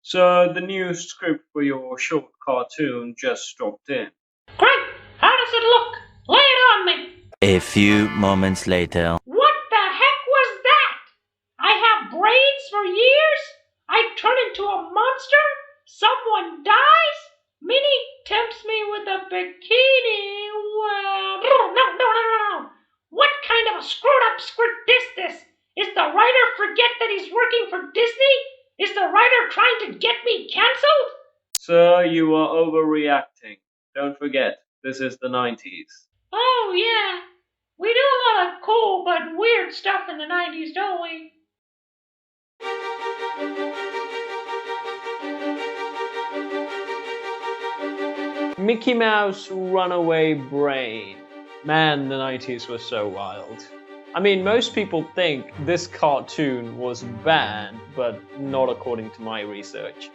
So the new script for your short cartoon just dropped in. Great! How does it look? Lay it on me! A few moments later. What the heck was that? I have braids for years? I turn into a monster? Someone dies? Minnie tempts me with a bikini. Well, no. What kind of a screwed up script is this? Is the writer forget that he's working for Disney? Is the writer trying to get me cancelled? Sir, you are overreacting. Don't forget, this is the 90s. Oh, yeah. We do a lot of cool but weird stuff in the 90s, don't we? Mickey Mouse Runaway Brain. Man, the 90s was so wild. I mean, most people think this cartoon was banned, but not according to my research.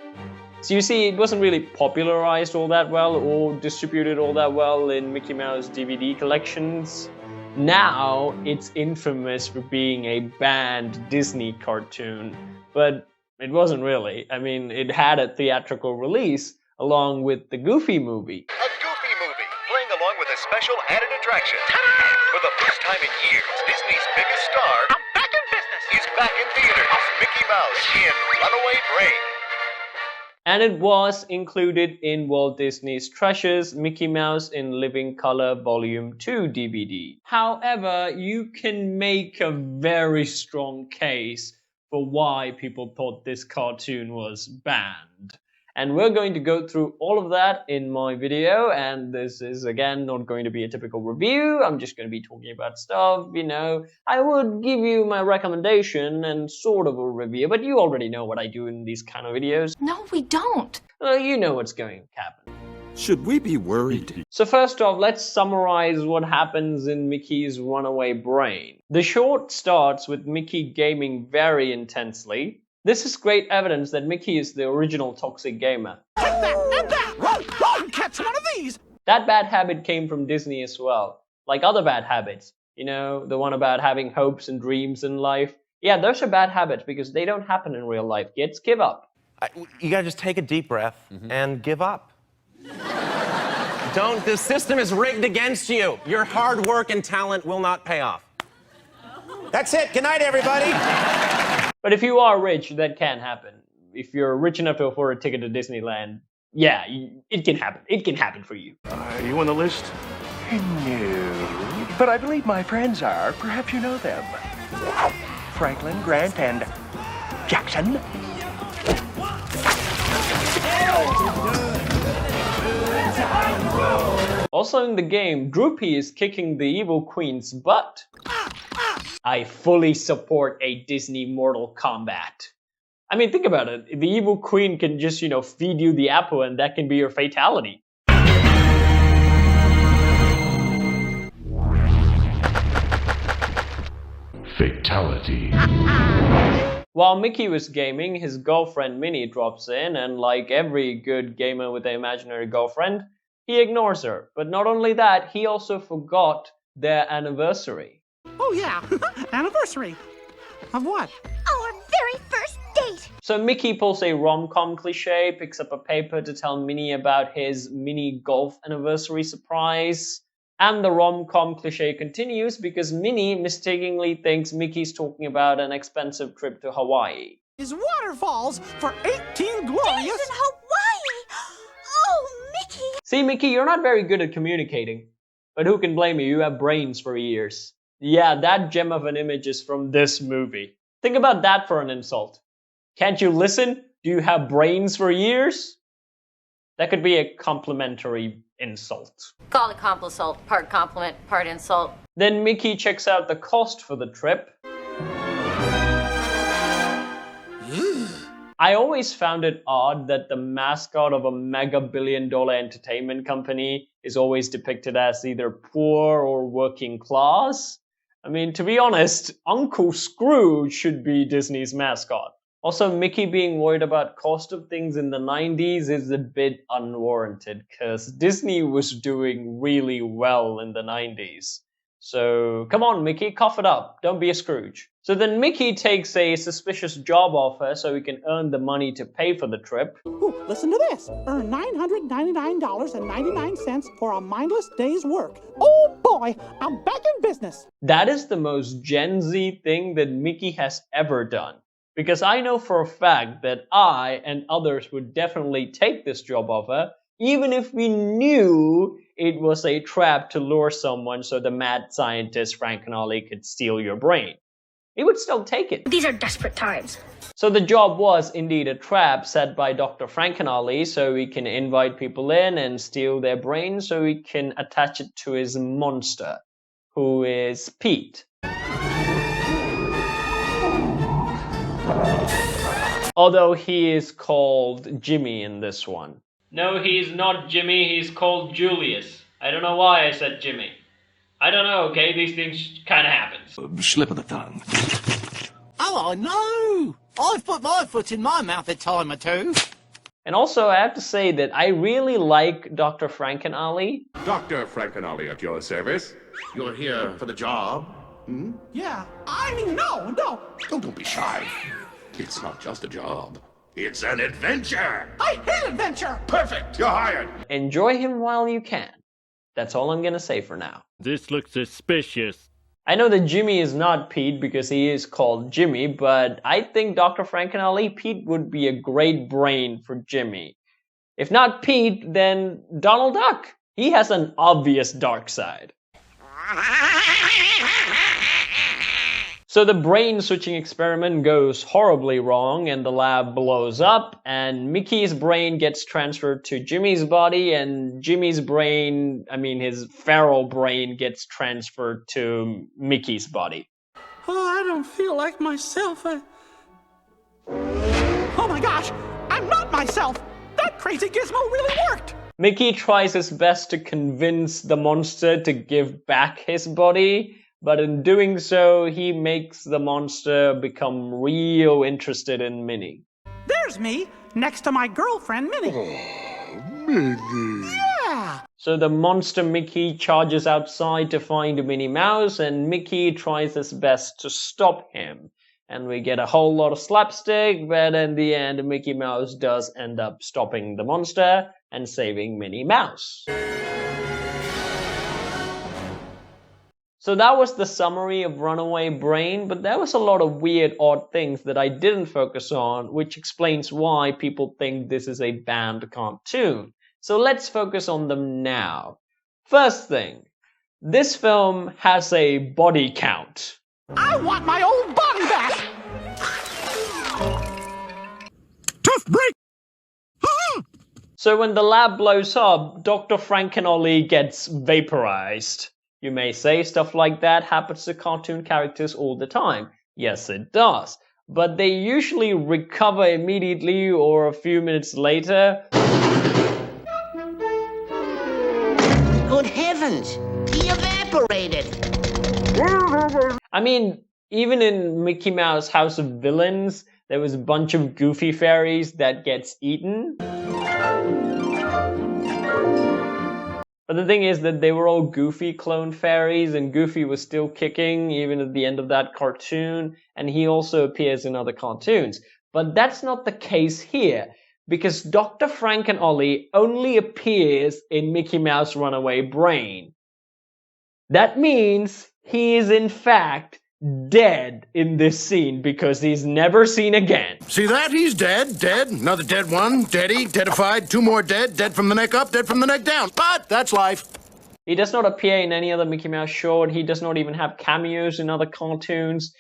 So you see, it wasn't really popularized all that well or distributed all that well in Mickey Mouse DVD collections. Now, it's infamous for being a banned Disney cartoon, but it wasn't really. I mean, it had a theatrical release along with the Goofy movie. A Goofy movie, playing along with a special added attraction. For the first time in years, Disney's biggest star I'm back in business. is back in theaters. Mickey Mouse in Runaway Brain. And it was included in Walt Disney's Treasures Mickey Mouse in Living Color Volume 2 DVD. However, you can make a very strong case for why people thought this cartoon was banned. And we're going to go through all of that in my video, and this is again not going to be a typical review. I'm just going to be talking about stuff, you know. I would give you my recommendation and sort of a review, but you already know what I do in these kind of videos. No, we don't. You know what's going to happen. Should we be worried? So first off, let's summarize what happens in Mickey's Runaway Brain. The short starts with Mickey gaming very intensely. This is great evidence that Mickey is the original toxic gamer. Take that and that! Run! Catch one of these! That bad habit came from Disney as well. Like other bad habits. You know, the one about having hopes and dreams in life. Yeah, those are bad habits because they don't happen in real life. Kids, give up. You gotta just take a deep breath and give up. Don't, the system is rigged against you. Your hard work and talent will not pay off. That's it. Good night, everybody. But if you are rich, that can happen. If you're rich enough to afford a ticket to Disneyland, yeah, it can happen. It can happen for you. Are you on the list? No. But I believe my friends are. Perhaps you know them. Franklin, Grant, and Jackson. Also in the game, Droopy is kicking the evil queen's butt. I fully support a Disney Mortal Kombat. I mean, think about it. The evil queen can just, you know, feed you the apple and that can be your fatality. Fatality. While Mickey was gaming, his girlfriend Minnie drops in, and like every good gamer with an imaginary girlfriend, he ignores her. But not only that, he also forgot their anniversary. Oh yeah, anniversary. Of what? Our very first date. So Mickey pulls a rom-com cliche, picks up a paper to tell Minnie about his mini golf anniversary surprise. And the rom-com cliche continues because Minnie mistakenly thinks Mickey's talking about an expensive trip to Hawaii. Is waterfalls for 18 Days glorious... in Hawaii. Oh, Mickey. See, Mickey, you're not very good at communicating. But who can blame you? You have brains for ears. Yeah, that gem of an image is from this movie. Think about that for an insult. Can't you listen? Do you have brains for ears? That could be a complimentary insult. Call it compliment, part compliment, part insult. Then Mickey checks out the cost for the trip. I always found it odd that the mascot of a mega billion-dollar entertainment company is always depicted as either poor or working class. I mean, to be honest, Uncle Scrooge should be Disney's mascot. Also, Mickey being worried about cost of things in the 90s is a bit unwarranted because Disney was doing really well in the 90s. So come on, Mickey, cough it up. Don't be a Scrooge. So then Mickey takes a suspicious job offer so he can earn the money to pay for the trip. Ooh, listen to this. Earn $999.99 for a mindless day's work. Oh boy, I'm back in business. That is the most Gen Z thing that Mickey has ever done. Because I know for a fact that I and others would definitely take this job offer, even if we knew it was a trap to lure someone so the mad scientist Frankenolly could steal your brain. We would still take it. These are desperate times. So the job was indeed a trap set by Dr. Frankenolly so he can invite people in and steal their brains so he can attach it to his monster, who is Pete. Although he is called Jimmy in this one. No, he's not Jimmy, he's called Julius. I don't know why I said Jimmy. I don't know, okay? These things kinda happen. Slip of the tongue. Oh, I know. I've put my foot in my mouth a time or two. And also, I have to say that I really like Dr. Frankenolly. Dr. Frankenolly at your service. You're here for the job? Hmm? Yeah, I mean, no. Oh, don't be shy. It's not just a job. It's an adventure. I hate adventure. Perfect. You're hired. Enjoy him while you can. That's all I'm gonna say for now. This looks suspicious. I know that Jimmy is not Pete because he is called Jimmy, but I think Dr. Frankenolly, Pete would be a great brain for Jimmy. If not Pete, then Donald Duck. He has an obvious dark side. So the brain switching experiment goes horribly wrong and the lab blows up and Mickey's brain gets transferred to Jimmy's body and Jimmy's brain, his feral brain gets transferred to Mickey's body. Oh, I don't feel like myself. Oh my gosh, I'm not myself. That crazy gizmo really worked. Mickey tries his best to convince the monster to give back his body. But in doing so, he makes the monster become real interested in Minnie. There's me, next to my girlfriend, Minnie. Oh, Minnie. Yeah. So the monster Mickey charges outside to find Minnie Mouse, and Mickey tries his best to stop him. And we get a whole lot of slapstick, but in the end, Mickey Mouse does end up stopping the monster and saving Minnie Mouse. So that was the summary of Runaway Brain, but there was a lot of weird, odd things that I didn't focus on, which explains why people think this is a banned cartoon. So let's focus on them now. First thing, this film has a body count. I want my old body back! Tough break! So when the lab blows up, Dr. Frankenolly gets vaporized. You may say stuff like that happens to cartoon characters all the time. Yes, it does. But they usually recover immediately or a few minutes later. Good heavens! He evaporated! Even in Mickey Mouse House of Villains, there was a bunch of goofy fairies that gets eaten. But the thing is that they were all Goofy clone fairies, and Goofy was still kicking even at the end of that cartoon, and he also appears in other cartoons. But that's not the case here, because Dr. Frankenolly only appears in Mickey Mouse Runaway Brain. That means he is in fact dead in this scene because he's never seen again. See that? He's dead, dead. Another dead one, deady, deadified. Two more dead, dead from the neck up, dead from the neck down. But that's life. He does not appear in any other Mickey Mouse short. He does not even have cameos in other cartoons,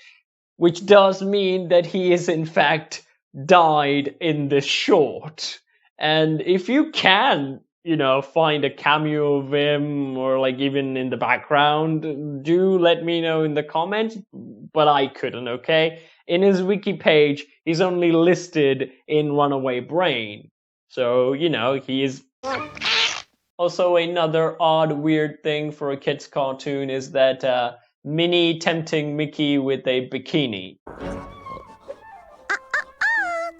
which does mean that he is in fact died in this short. And if you can, find a cameo of him or even in the background, do let me know in the comments, but I couldn't, okay? In his wiki page, he's only listed in Runaway Brain. So, he is... Also, another odd, weird thing for a kid's cartoon is that Minnie tempting Mickey with a bikini.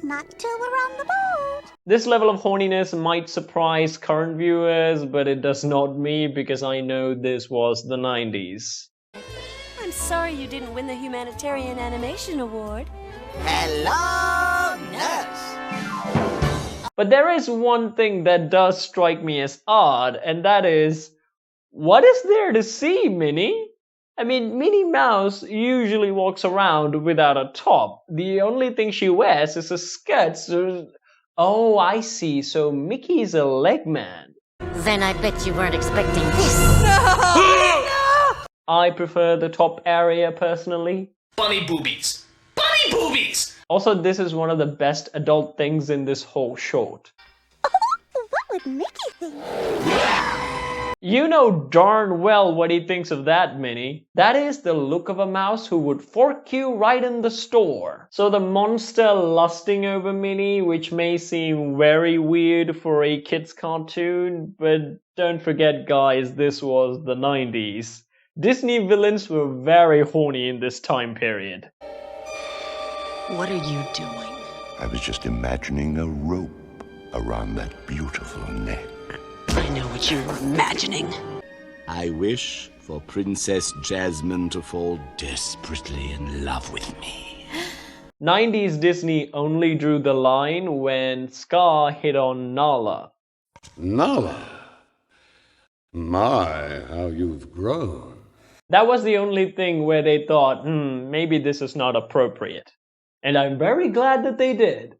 not till we're on the boat. This level of horniness might surprise current viewers, but it does not me because I know this was the 90s. I'm sorry you didn't win the Humanitarian Animation Award. Hello, nurse. But there is one thing that does strike me as odd, and that is, what is there to see, Minnie? I mean, Minnie Mouse usually walks around without a top. The only thing she wears is a skirt, so... Oh, I see, so Mickey's a leg man. Then I bet you weren't expecting this. I prefer the top area personally. Bunny boobies. Bunny boobies! Also, this is one of the best adult things in this whole short. What would Mickey think? You know darn well what he thinks of that, Minnie. That is the look of a mouse who would fork you right in the store. So the monster lusting over Minnie, which may seem very weird for a kid's cartoon, but don't forget guys, this was the 90s. Disney villains were very horny in this time period. What are you doing? I was just imagining a rope around that beautiful neck. I know what you were imagining. I wish for Princess Jasmine to fall desperately in love with me. 90s Disney only drew the line when Scar hit on Nala. Nala. My, how you've grown. That was the only thing where they thought, maybe this is not appropriate. And I'm very glad that they did.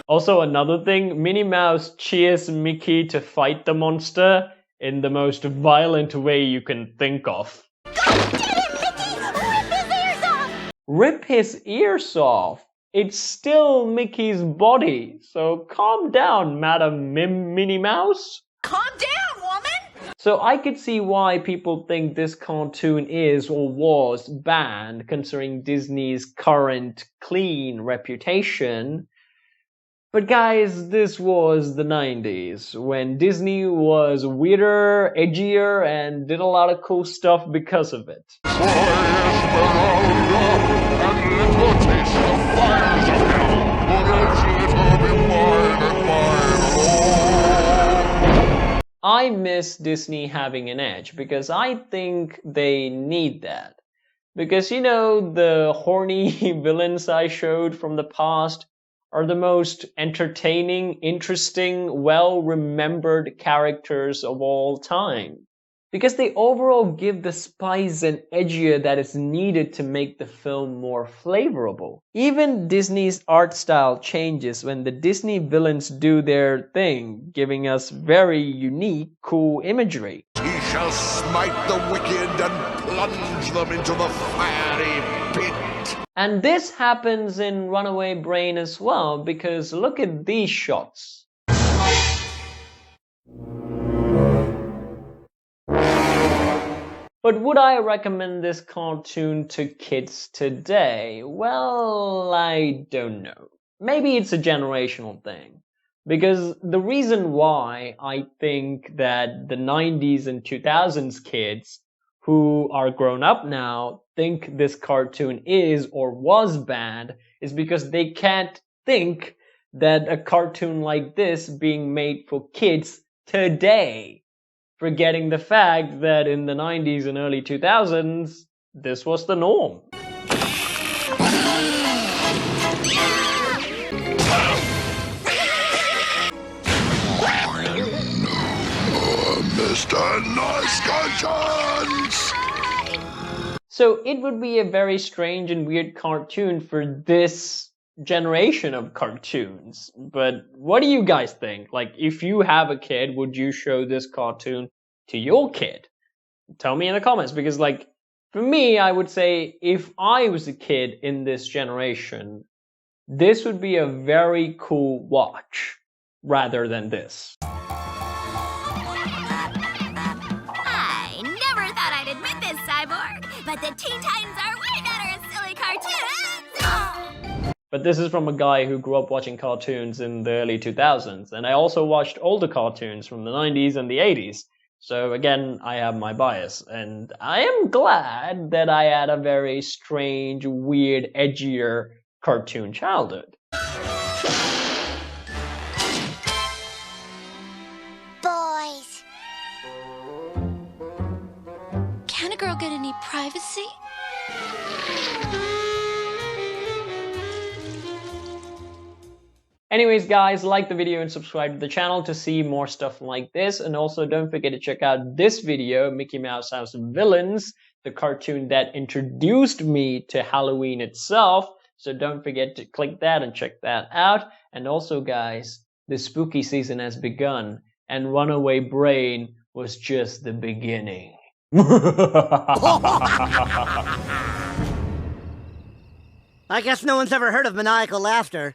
Also, another thing, Minnie Mouse cheers Mickey to fight the monster in the most violent way you can think of. God damn it, Mickey! Rip his ears off! Rip his ears off? It's still Mickey's body, so calm down, Madam Minnie Mouse. Calm down, woman! So I could see why people think this cartoon is or was banned, considering Disney's current clean reputation. But guys, this was the 90s, when Disney was weirder, edgier, and did a lot of cool stuff because of it. I miss Disney having an edge because I think they need that. Because, you know, the horny villains I showed from the past are the most entertaining, interesting, well-remembered characters of all time. Because they overall give the spice and edgier that is needed to make the film more flavorable. Even Disney's art style changes when the Disney villains do their thing, giving us very unique, cool imagery. He shall smite the wicked and plunge them into the fiery pit. And this happens in Runaway Brain as well, because look at these shots. But would I recommend this cartoon to kids today? Well, I don't know. Maybe it's a generational thing. Because the reason why I think that the 90s and 2000s kids who are grown up now think this cartoon is or was bad is because they can't think that a cartoon like this being made for kids today. Forgetting the fact that in the 90s and early 2000s, this was the norm. Mr. Nice Conscience! So it would be a very strange and weird cartoon for this generation of cartoons. But what do you guys think? Like, if you have a kid, would you show this cartoon to your kid? Tell me in the comments, because like, for me, I would say if I was a kid in this generation, this would be a very cool watch rather than this. I never thought I'd admit this, Cyborg, but the Teen Titans are way better at silly cartoons! But this is from a guy who grew up watching cartoons in the early 2000s, and I also watched older cartoons from the 90s and the 80s. So again, I have my bias, and I am glad that I had a very strange, weird, edgier cartoon childhood. Boys. Can a girl get any privacy? Anyways, guys, like the video and subscribe to the channel to see more stuff like this. And also don't forget to check out this video, Mickey Mouse House of Villains, the cartoon that introduced me to Halloween itself. So don't forget to click that and check that out. And also, guys, the spooky season has begun, and Runaway Brain was just the beginning. I guess no one's ever heard of maniacal laughter.